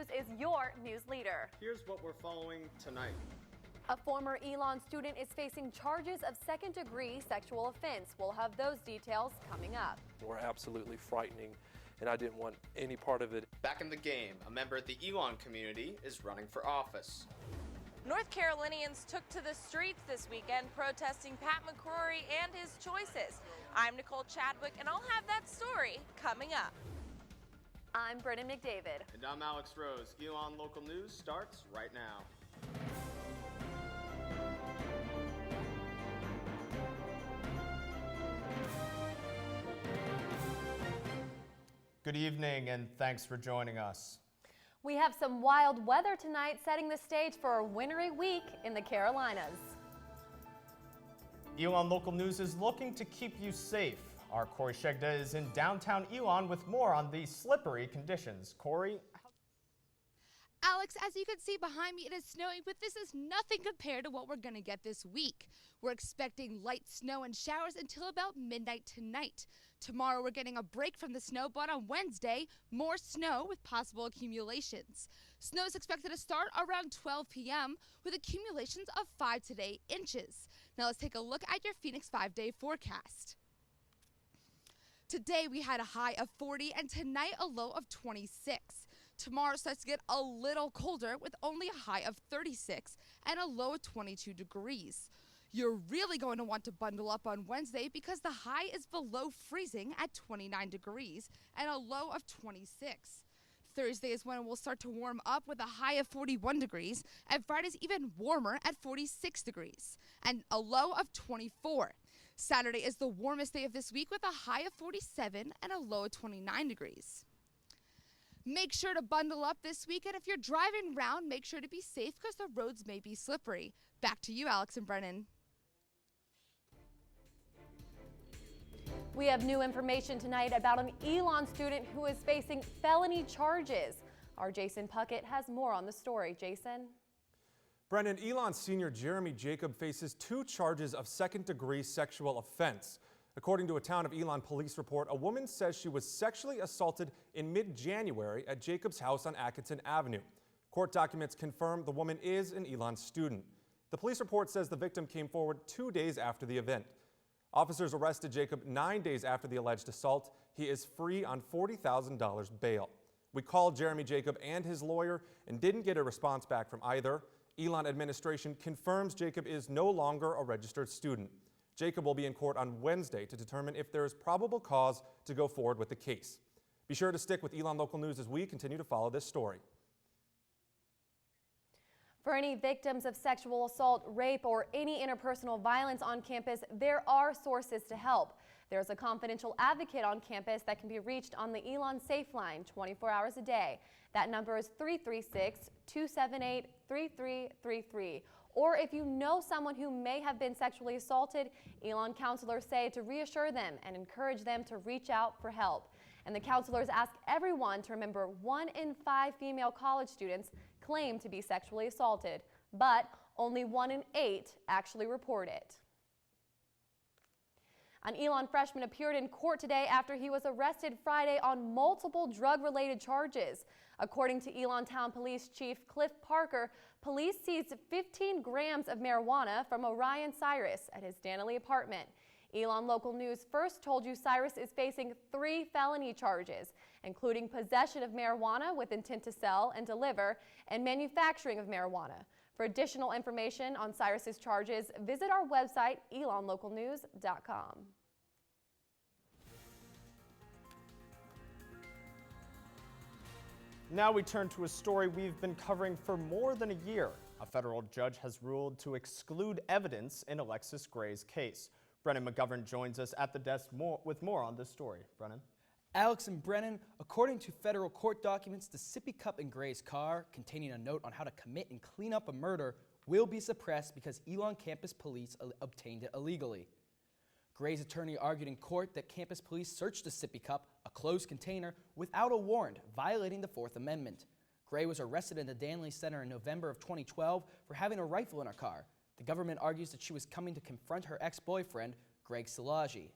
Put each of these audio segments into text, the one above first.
News is your news leader. Here's what we're following tonight. A former ELN student is facing charges of second-degree sexual offense. We'll have those details coming up. Were absolutely frightening, and I didn't want any part of it. Back in the game, a member of the ELN community is running for office. North Carolinians took to the streets this weekend protesting Pat McCrory and his choices. I'm Nicole Chadwick, and I'll have that story coming up. I'm Brennan McDavid. And I'm Alex Rose. ELN Local News starts right now. Good evening, and thanks for joining us. We have some wild weather tonight, setting the stage for a wintry week in the Carolinas. ELN Local News is looking to keep you safe. Our Corey Shegda is in downtown ELN with more on the slippery conditions. Corey? Alex, as you can see behind me, it is snowing, but this is nothing compared to what we're going to get this week. We're expecting light snow and showers until about midnight tonight. Tomorrow, we're getting a break from the snow, but on Wednesday, more snow with possible accumulations. Snow is expected to start around 12 p.m. with accumulations of 5 to 8 inches. Now let's take a look at your Phoenix 5-day forecast. Today we had a high of 40 and tonight a low of 26. Tomorrow starts to get a little colder with only a high of 36 and a low of 22 degrees. You're really going to want to bundle up on Wednesday because the high is below freezing at 29 degrees and a low of 26. Thursday is when it will start to warm up with a high of 41 degrees, and Friday's even warmer at 46 degrees and a low of 24. Saturday is the warmest day of this week with a high of 47 and a low of 29 degrees. Make sure to bundle up this week, and if you're driving around, make sure to be safe because the roads may be slippery. Back to you, Alex and Brennan. We have new information tonight about an ELN student who is facing felony charges. Our Jason Puckett has more on the story. Jason? Brennan, ELN senior Jeremy Jacob faces 2 charges of second-degree sexual offense. According to a Town of ELN police report, a woman says she was sexually assaulted in mid-January at Jacob's house on Atkinson Avenue. Court documents confirm the woman is an ELN student. The police report says the victim came forward 2 days after the event. Officers arrested Jacob 9 days after the alleged assault. He is free on $40,000 bail. We called Jeremy Jacob and his lawyer and didn't get a response back from either. ELN administration confirms Jacob is no longer a registered student. Jacob will be in court on Wednesday to determine if there is probable cause to go forward with the case. Be sure to stick with ELN Local News as we continue to follow this story. For any victims of sexual assault, rape, or any interpersonal violence on campus, there are sources to help. There's a confidential advocate on campus that can be reached on the ELN Safe Line 24 hours a day. That number is 336-278-3333. Or if you know someone who may have been sexually assaulted, ELN counselors say to reassure them and encourage them to reach out for help. And the counselors ask everyone to remember 1 in 5 female college students claim to be sexually assaulted, but only 1 in 8 actually report it. An ELN freshman appeared in court today after he was arrested Friday on multiple drug-related charges. According to ELN Town Police Chief Cliff Parker, police seized 15 grams of marijuana from Orion Cyrus at his Danley apartment. ELN Local News first told you Cyrus is facing 3 felony charges, including possession of marijuana with intent to sell and deliver and manufacturing of marijuana. For additional information on Cyrus's charges, visit our website, elonlocalnews.com. Now we turn to a story we've been covering for more than a year. A federal judge has ruled to exclude evidence in Alexis Gray's case. Brennan McGovern joins us at the desk with more on this story. Brennan? Alex and Brennan, according to federal court documents, the sippy cup in Gray's car, containing a note on how to commit and clean up a murder, will be suppressed because ELN campus police obtained it illegally. Gray's attorney argued in court that campus police searched the sippy cup, a closed container, without a warrant, violating the Fourth Amendment. Gray was arrested in the Danley Center in November of 2012 for having a rifle in her car. The government argues that she was coming to confront her ex-boyfriend, Greg Szilagyi.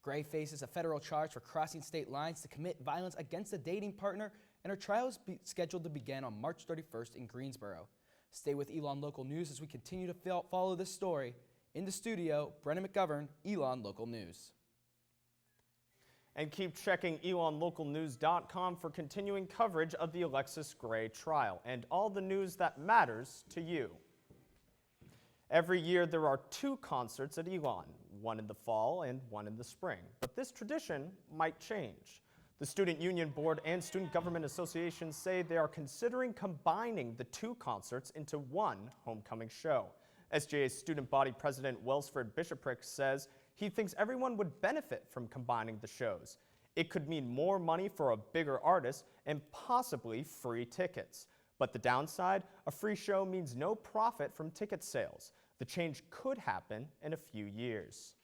Gray faces a federal charge for crossing state lines to commit violence against a dating partner and and her trial is scheduled to begin on March 31st in Greensboro. Stay with Elon Local News as we continue to follow this story. In the studio, Brennan McGovern, Elon Local News. And keep checking ELNLocalNews.com for continuing coverage of the Alexis Gray trial and all the news that matters to you. Every year there are 2 concerts at Elon, one in the fall and one in the spring. But this tradition might change. The Student Union Board and Student Government Association say they are considering combining the 2 concerts into one homecoming show. SJA's student body president Wellsford Bishoprick says he thinks everyone would benefit from combining the shows. It could mean more money for a bigger artist and possibly free tickets. But the downside, a free show means no profit from ticket sales. The change could happen in a few years.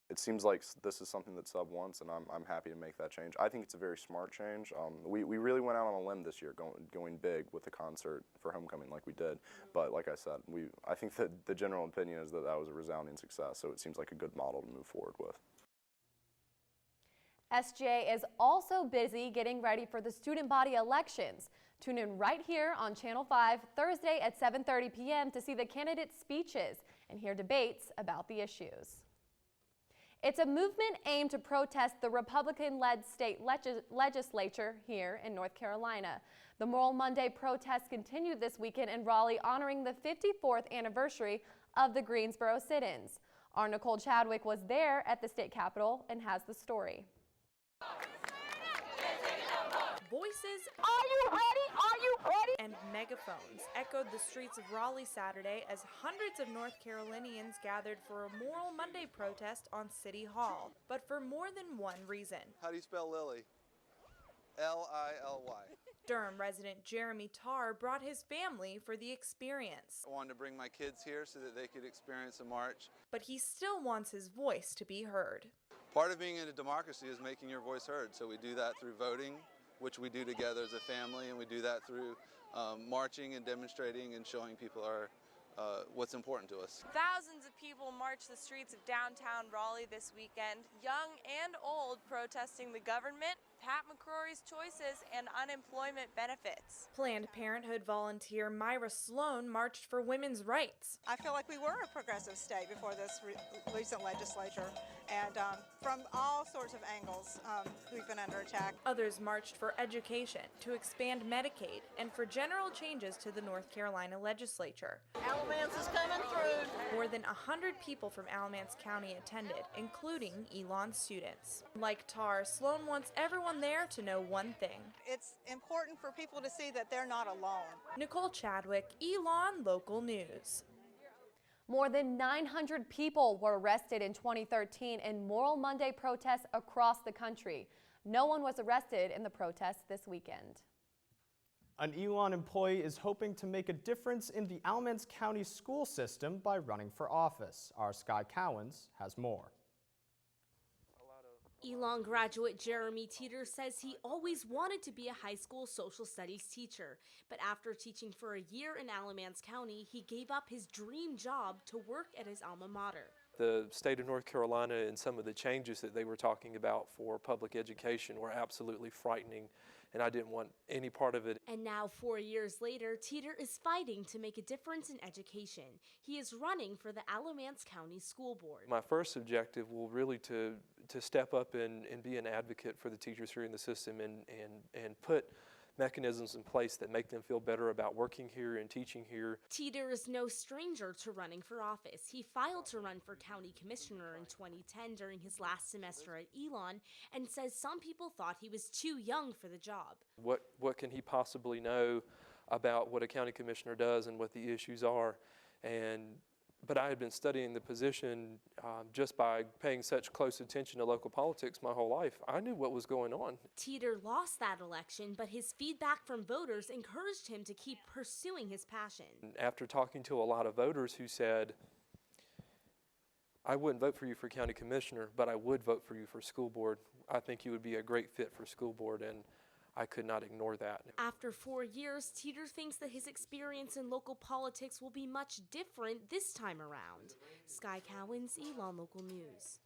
It seems like this is something that Sub wants, and I'm happy to make that change. I think it's a very smart change. We really went out on a limb this year, going big with the concert for homecoming like we did. But like I said, I think that the general opinion is that that was a resounding success, so it seems like a good model to move forward with. SJ is also busy getting ready for the student body elections. Tune in right here on Channel 5 Thursday at 7:30 p.m. to see the candidate speeches and hear debates about the issues. It's a movement aimed to protest the Republican-led state legislature here in North Carolina. The Moral Monday protests continued this weekend in Raleigh, honoring the 54th anniversary of the Greensboro sit-ins. Our Nicole Chadwick was there at the state capitol and has the story. Voices, are you ready? Are you ready? And megaphones echoed the streets of Raleigh Saturday as hundreds of North Carolinians gathered for a Moral Monday protest on City Hall, but for more than one reason. How do you spell Lily? L-I-L-Y. Durham resident Jeremy Tarr brought his family for the experience. I wanted to bring my kids here so that they could experience a march. But he still wants his voice to be heard. Part of being in a democracy is making your voice heard, so we do that through voting, which we do together as a family, and we do that through marching and demonstrating and showing people what's important to us. Thousands of people marched the streets of downtown Raleigh this weekend, young and old, protesting the government, Pat McCrory's choices, and unemployment benefits. Planned Parenthood volunteer Myra Sloan marched for women's rights. I feel like we were a progressive state before this recent legislature, and from all sorts of angles, we've been under attack. Others marched for education, to expand Medicaid, and for general changes to the North Carolina legislature. Alamance is coming through. More than 100 people from Alamance County attended, including Elon students. Like Tarr, Sloan wants everyone there to know one thing. It's important for people to see that they're not alone. Nicole Chadwick, Elon Local News. More than 900 people were arrested in 2013 in Moral Monday protests across the country. No one was arrested in the protests this weekend. An Elon employee is hoping to make a difference in the Alamance County school system by running for office. Our Sky Cowens has more. Elon graduate Jeremy Teeter says he always wanted to be a high school social studies teacher, but after teaching for a year in Alamance County, he gave up his dream job to work at his alma mater. The state of North Carolina and some of the changes that they were talking about for public education were absolutely frightening, and I didn't want any part of it. And now, 4 years later, Teeter is fighting to make a difference in education. He is running for the Alamance County School Board. My first objective will really to step up and be an advocate for the teachers here in the system and put mechanisms in place that make them feel better about working here and teaching here. Teeter is no stranger to running for office. He filed to run for county commissioner in 2010 during his last semester at Elon and says some people thought he was too young for the job. What can he possibly know about what a county commissioner does and what the issues are? But I had been studying the position just by paying such close attention to local politics my whole life. I knew what was going on. Teeter lost that election, but his feedback from voters encouraged him to keep pursuing his passion. After talking to a lot of voters who said, I wouldn't vote for you for county commissioner, but I would vote for you for school board. I think you would be a great fit for school board, and I could not ignore that. After 4 years, Teeter thinks that his experience in local politics will be much different this time around. Sky Cowens, Elon Local News.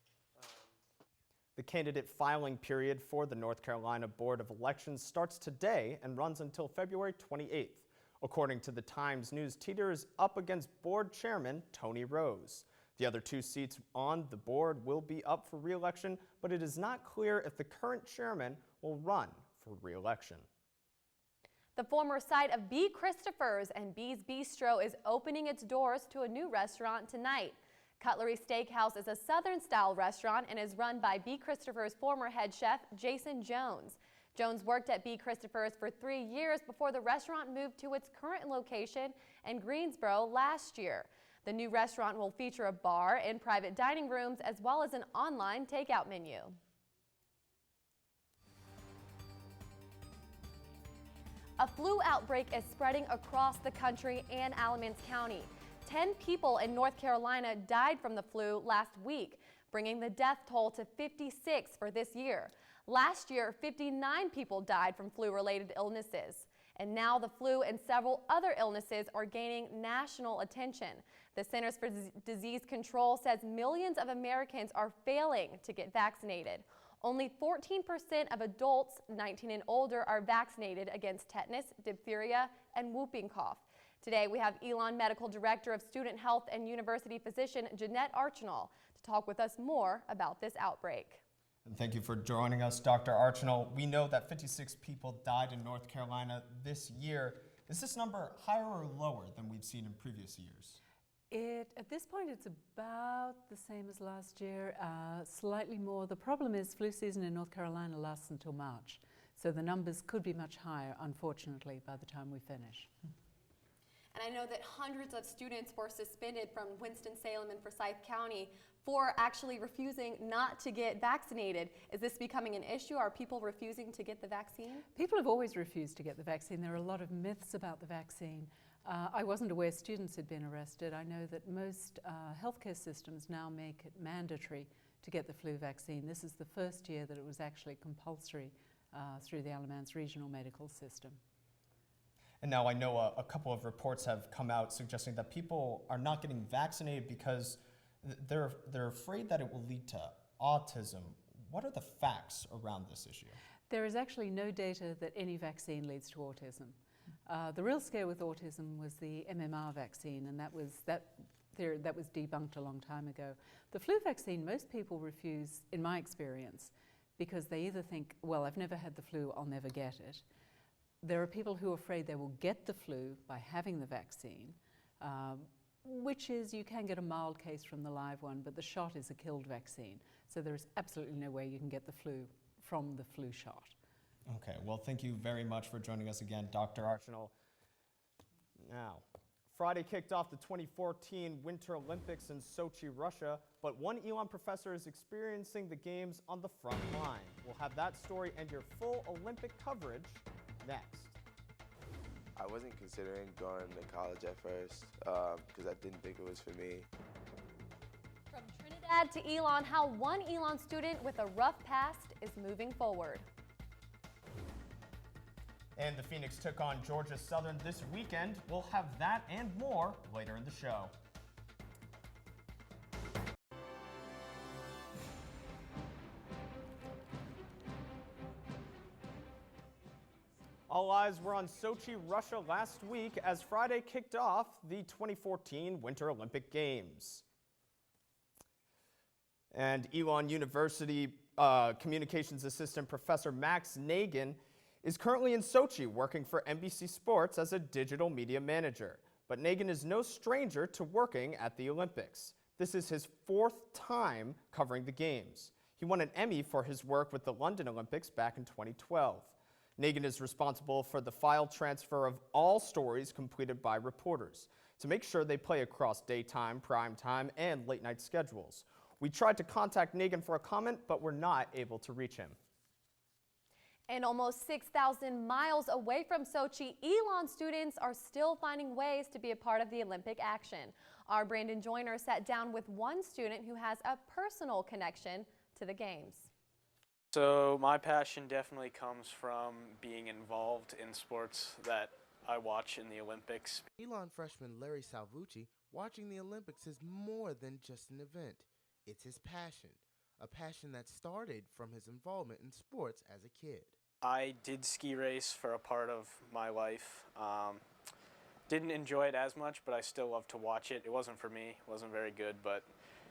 The candidate filing period for the North Carolina Board of Elections starts today and runs until February 28th. According to the Times News, Teeter is up against board chairman Tony Rose. The other two seats on the board will be up for re-election, but it is not clear if the current chairman will run for re-election. The former site of B. Christopher's and B's Bistro is opening its doors to a new restaurant tonight. Cutlery Steakhouse is a Southern-style restaurant and is run by B. Christopher's former head chef, Jason Jones. Jones worked at B. Christopher's for 3 years before the restaurant moved to its current location in Greensboro last year. The new restaurant will feature a bar and private dining rooms as well as an online takeout menu. A flu outbreak is spreading across the country and Alamance County. 10 people in North Carolina died from the flu last week, bringing the death toll to 56 for this year. Last year, 59 people died from flu-related illnesses. And now the flu and several other illnesses are gaining national attention. The Centers for Disease Control says millions of Americans are failing to get vaccinated. Only 14% of adults 19 and older are vaccinated against tetanus, diphtheria, and whooping cough. Today, we have ELN Medical Director of Student Health and University Physician Jeanette Archinal to talk with us more about this outbreak. And thank you for joining us, Dr. Archinal. We know that 56 people died in North Carolina this year. Is this number higher or lower than we've seen in previous years? At this point, it's about the same as last year, slightly more. The problem is flu season in North Carolina lasts until March, so the numbers could be much higher, unfortunately, by the time we finish. And I know that hundreds of students were suspended from Winston-Salem and Forsyth County for actually refusing not to get vaccinated. Is this becoming an issue? Are people refusing to get the vaccine? People have always refused to get the vaccine. There are a lot of myths about the vaccine. I wasn't aware students had been arrested. I know that most healthcare systems now make it mandatory to get the flu vaccine. This is the first year that it was actually compulsory through the Alamance Regional Medical System. And now I know a couple of reports have come out suggesting that people are not getting vaccinated because they're afraid that it will lead to autism. What are the facts around this issue? There is actually no data that any vaccine leads to autism. The real scare with autism was the MMR vaccine, and that was debunked a long time ago. The flu vaccine, most people refuse, in my experience, because they either think, well, I've never had the flu, I'll never get it. There are people who are afraid they will get the flu by having the vaccine, which is you can get a mild case from the live one, but the shot is a killed vaccine. So there is absolutely no way you can get the flu from the flu shot. Okay, well, thank you very much for joining us again, Dr. Archinal. Now, Friday kicked off the 2014 Winter Olympics in Sochi, Russia, but one ELN professor is experiencing the games on the front line. We'll have that story and your full Olympic coverage next. I wasn't considering going to college at first because I didn't think it was for me. From Trinidad to ELN, how one ELN student with a rough past is moving forward. And the Phoenix took on Georgia Southern this weekend. We'll have that and more later in the show. All eyes were on Sochi, Russia last week as Friday kicked off the 2014 Winter Olympic Games. And ELN University Communications Assistant Professor Max Nagin is currently in Sochi working for NBC Sports as a digital media manager. But Nagin is no stranger to working at the Olympics. This is his 4th time covering the Games. He won an Emmy for his work with the London Olympics back in 2012. Nagin is responsible for the file transfer of all stories completed by reporters to make sure they play across daytime, primetime, and late-night schedules. We tried to contact Nagin for a comment, but were not able to reach him. And almost 6,000 miles away from Sochi, ELN students are still finding ways to be a part of the Olympic action. Our Brandon Joyner sat down with one student who has a personal connection to the Games. So my passion definitely comes from being involved in sports that I watch in the Olympics. ELN freshman Larry Salvucci watching the Olympics is more than just an event. It's his passion. a passion that started from his involvement in sports as a kid. I did ski race for a part of my life. Didn't enjoy it as much, but I still love to watch it. It wasn't for me, it wasn't very good, but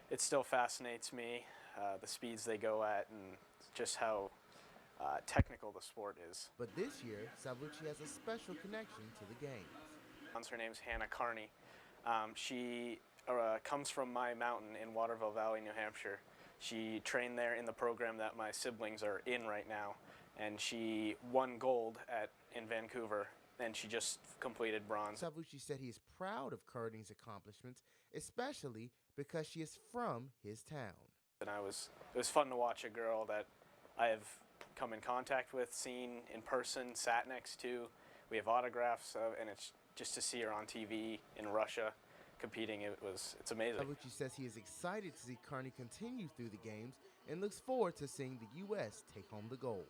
it still fascinates me, the speeds they go at and just how technical the sport is. But this year, Salvucci has a special connection to the games. Her name's Hannah Carney. She comes from my mountain in Waterville Valley, New Hampshire. She trained there in the program that my siblings are in right now, and she won gold in Vancouver, and she just completed bronze. Salvucci said he is proud of Carney's accomplishments, especially because she is from his town. And it was fun to watch a girl that I have come in contact with, seen in person, sat next to. We have autographs of, and it's just to see her on TV in Russia competing. It's amazing. Salvucci says he is excited to see Carney continue through the games and looks forward to seeing the U.S. take home the gold.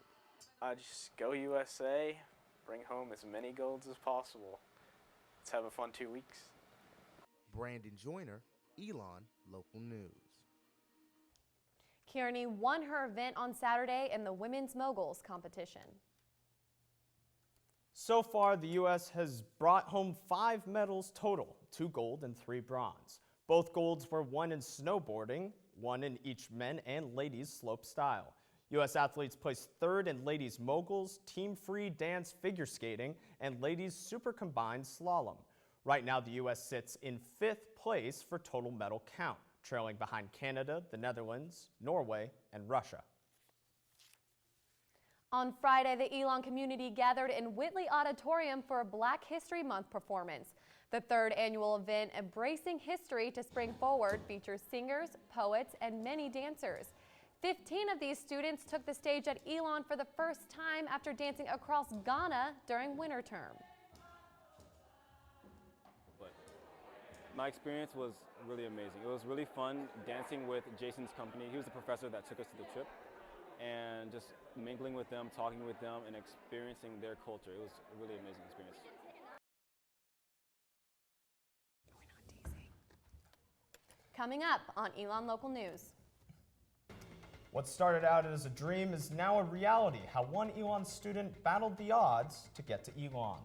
Just go USA, bring home as many golds as possible. Let's have a fun 2 weeks. Brandon Joyner, ELN Local News. Kearney won her event on Saturday in the women's moguls competition. So far, the U.S. has brought home 5 medals total, 2 gold and 3 bronze. Both golds were won in snowboarding, 1 in each men and ladies slope style. U.S. athletes placed 3rd in ladies moguls, team free dance figure skating, and ladies super combined slalom. Right now, the U.S. sits in 5th place for total medal count, trailing behind Canada, the Netherlands, Norway, and Russia. On Friday, the ELN community gathered in Whitley Auditorium for a Black History Month performance. The 3rd annual event, Embracing History to Spring Forward, features singers, poets, and many dancers. 15 of these students took the stage at ELN for the first time after dancing across Ghana during winter term. My experience was really amazing. It was really fun dancing with Jason's company. He was the professor that took us to the trip, and just mingling with them, talking with them, and experiencing their culture. It was a really amazing experience. Coming up on ELN Local News. What started out as a dream is now a reality. How one ELN student battled the odds to get to ELN.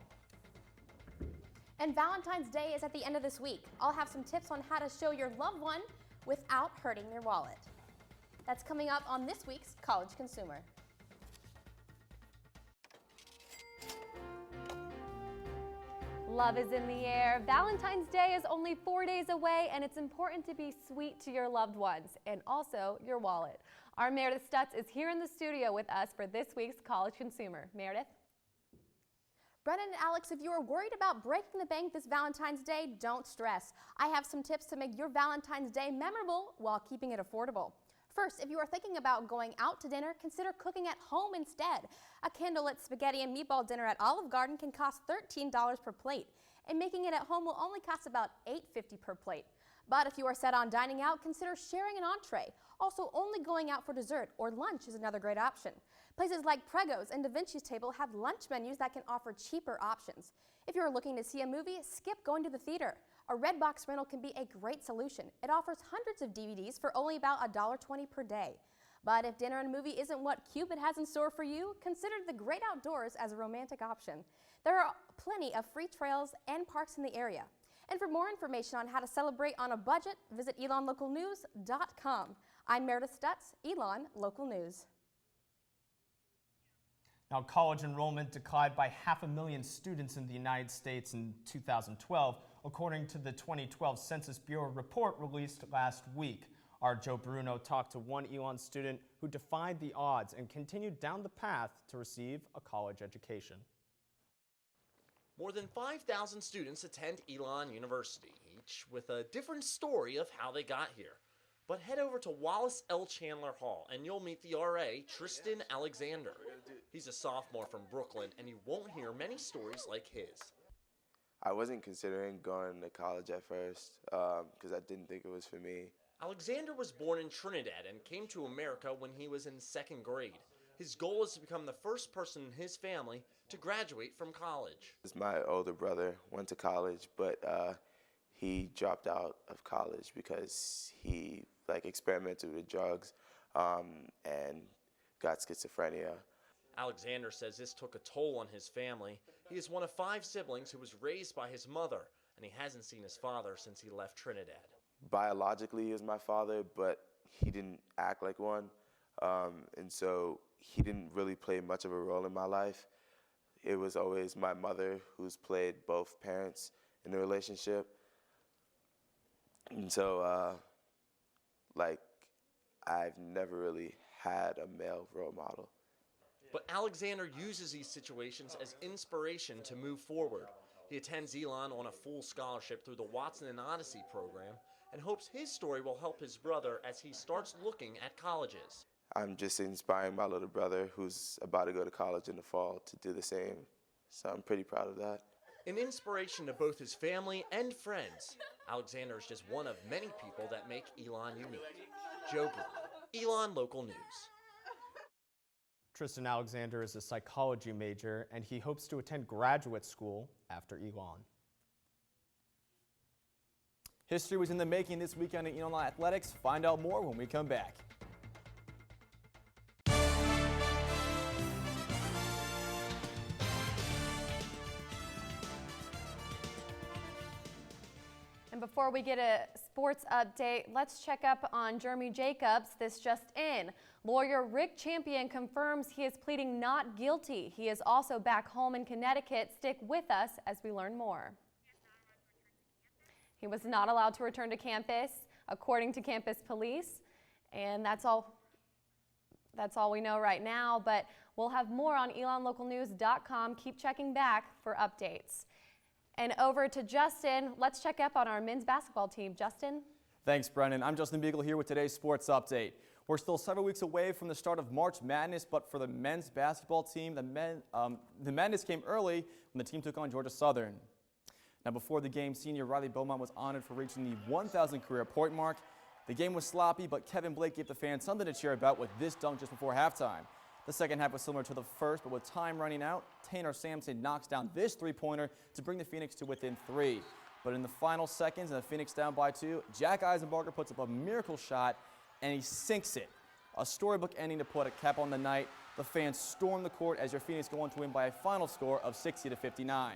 And Valentine's Day is at the end of this week. I'll have some tips on how to show your loved one without hurting their wallet. That's coming up on this week's College Consumer. Love is in the air. Valentine's Day is only 4 days away, and it's important to be sweet to your loved ones and also your wallet. Our Meredith Stutz is here in the studio with us for this week's College Consumer. Meredith? Brennan and Alex, if you are worried about breaking the bank this Valentine's Day, don't stress. I have some tips to make your Valentine's Day memorable while keeping it affordable. First, if you are thinking about going out to dinner, consider cooking at home instead. A candlelit spaghetti and meatball dinner at Olive Garden can cost $13 per plate, and making it at home will only cost about $8.50 per plate. But if you are set on dining out, consider sharing an entree. Also, only going out for dessert or lunch is another great option. Places like Prego's and Da Vinci's Table have lunch menus that can offer cheaper options. If you're looking to see a movie, skip going to the theater. A Redbox rental can be a great solution. It offers hundreds of DVDs for only about $1.20 per day. But if dinner and movie isn't what Cupid has in store for you, consider the great outdoors as a romantic option. There are plenty of free trails and parks in the area. And for more information on how to celebrate on a budget, visit ELNLocalNews.com. I'm Meredith Stutz, ELN Local News. Now, college enrollment declined by 500,000 students in the United States in 2012, according to the 2012 Census Bureau report released last week. Our Joe Bruno talked to one ELN student who defied the odds and continued down the path to receive a college education. More than 5,000 students attend ELN University, each with a different story of how they got here. But head over to Wallace L. Chandler Hall and you'll meet the RA, Tristan Alexander. He's a sophomore from Brooklyn and you won't hear many stories like his. I wasn't considering going to college at first because I didn't think it was for me. Alexander was born in Trinidad and came to America when he was in 2nd grade. His goal is to become the first person in his family to graduate from college. My older brother went to college, but he dropped out of college because he experimented with drugs. and got schizophrenia. Alexander says this took a toll on his family. He is one of 5 siblings who was raised by his mother, and he hasn't seen his father since he left Trinidad. Biologically, he is my father, but he didn't act like one, and so he didn't really play much of a role in my life. It was always my mother who's played both parents in the relationship. And so, I've never really had a male role model. But Alexander uses these situations as inspiration to move forward. He attends Elon on a full scholarship through the Watson and Odyssey program and hopes his story will help his brother as he starts looking at colleges. I'm just inspiring my little brother who's about to go to college in the fall to do the same. So I'm pretty proud of that. An inspiration to both his family and friends, Alexander is just one of many people that make Elon unique. Joe Brewer, Elon Local News. Tristan Alexander is a psychology major, and he hopes to attend graduate school after Elon. History was in the making this weekend at Elon Athletics. Find out more when we come back. And before we get a sports update, let's check up on Jeremy Jacobs. This just in. Lawyer Rick Champion confirms he is pleading not guilty. He is also back home in Connecticut. Stick with us as we learn more. He was not allowed to return to campus, according to campus police, and that's all we know right now, but we'll have more on ELNLocalNews.com. Keep checking back for updates. And over to Justin. Let's check up on our men's basketball team. Justin? Thanks, Brennan. I'm Justin Beagle here with today's sports update. We're still several weeks away from the start of March Madness, but for the men's basketball team, the madness came early when the team took on Georgia Southern. Now, before the game, senior Riley Beaumont was honored for reaching the 1,000 career point mark. The game was sloppy, but Kevin Blake gave the fans something to cheer about with this dunk just before halftime. The second half was similar to the first, but with time running out, Tanner Sampson knocks down this three-pointer to bring the Phoenix to within 3. But in the final seconds, and the Phoenix down by 2, Jack Eisenbarger puts up a miracle shot, and he sinks it. A storybook ending to put a cap on the night. The fans storm the court as your Phoenix go on to win by a final score of 60-59.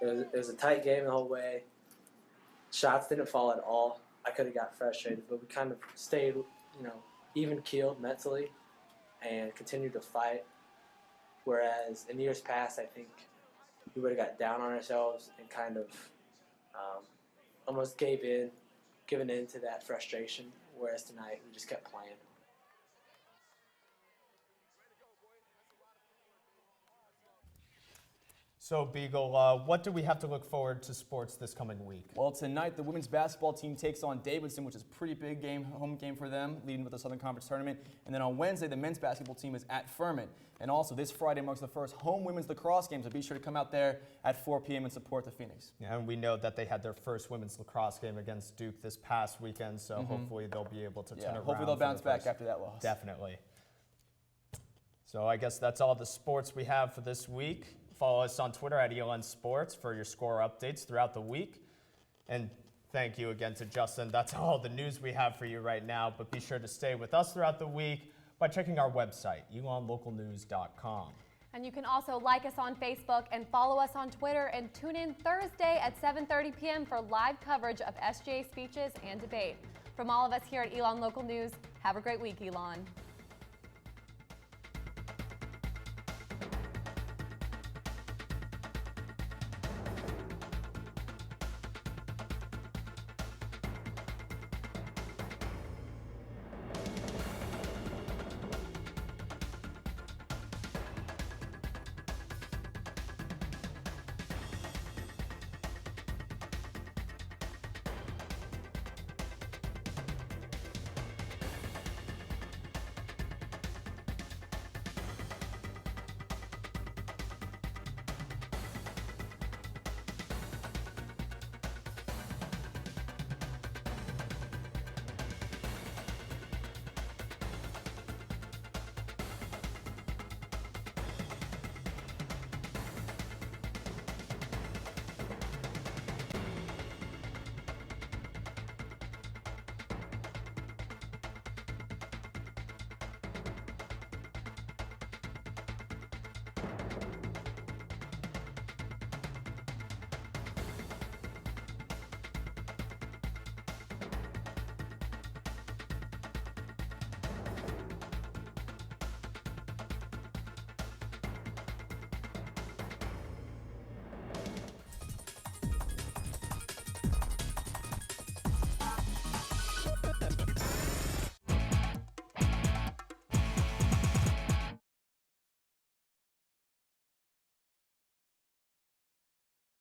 It was a tight game the whole way. Shots didn't fall at all. I could have got frustrated, but we kind of stayed, even-keeled mentally and continued to fight. Whereas in years past, I think we would have got down on ourselves and kind of almost given in to that frustration. Whereas tonight, we just kept playing. So, Beagle, what do we have to look forward to sports this coming week? Well, tonight the women's basketball team takes on Davidson, which is a pretty big game, home game for them, leading with the Southern Conference Tournament. And then on Wednesday, the men's basketball team is at Furman. And also this Friday marks the first home women's lacrosse game, so be sure to come out there at 4 p.m. and support the Phoenix. Yeah, and we know that they had their first women's lacrosse game against Duke this past weekend, so hopefully they'll be able to turn it around. Hopefully they'll bounce back after that loss. Definitely. So I guess that's all the sports we have for this week. Follow us on Twitter at ELN Sports for your score updates throughout the week. And thank you again to Justin. That's all the news we have for you right now, but be sure to stay with us throughout the week by checking our website, ELNLocalNews.com. And you can also like us on Facebook and follow us on Twitter, and tune in Thursday at 7:30 p.m. for live coverage of SGA speeches and debate. From all of us here at Elon Local News, have a great week, Elon.